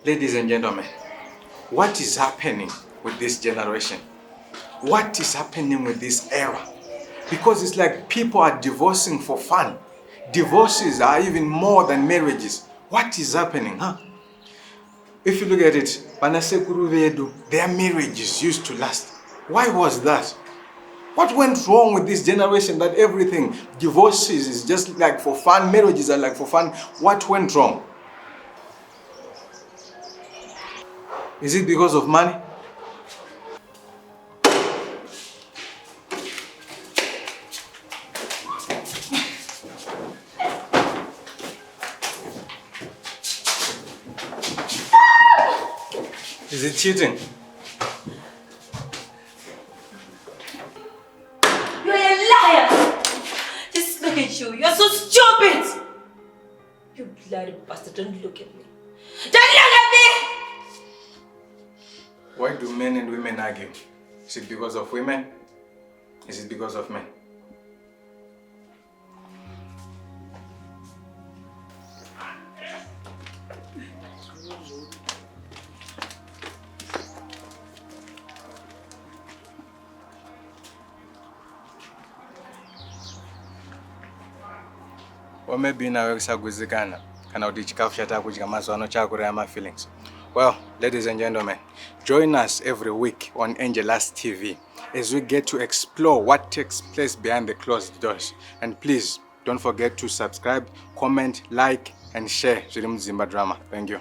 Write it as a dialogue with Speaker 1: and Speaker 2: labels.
Speaker 1: Ladies and gentlemen, what is happening with this generation? What is happening with this era? Because it's like people are divorcing for fun. Divorces are even more than marriages. What is happening, huh? If you look at it, their marriages used to last. Why was that? What went wrong with this generation that everything, divorces is just like for fun, marriages are like for fun? What went wrong? Is it because of money? Is it cheating?
Speaker 2: You're a liar! Just look at you. You're so stupid! You bloody bastard, don't look at me. Don't look at me!
Speaker 1: Why do men and women argue? Is it because of women? Is it because of men? Or maybe nawe kusagwizikana kana kuti chikafu chatakudya mazuva ano chakuraya ma feelings. Well, ladies and gentlemen, join us every week on Angelus TV as we get to explore what takes place behind the closed doors. And please don't forget to subscribe, comment, like, and share zvirimudzimba drama. Thank you.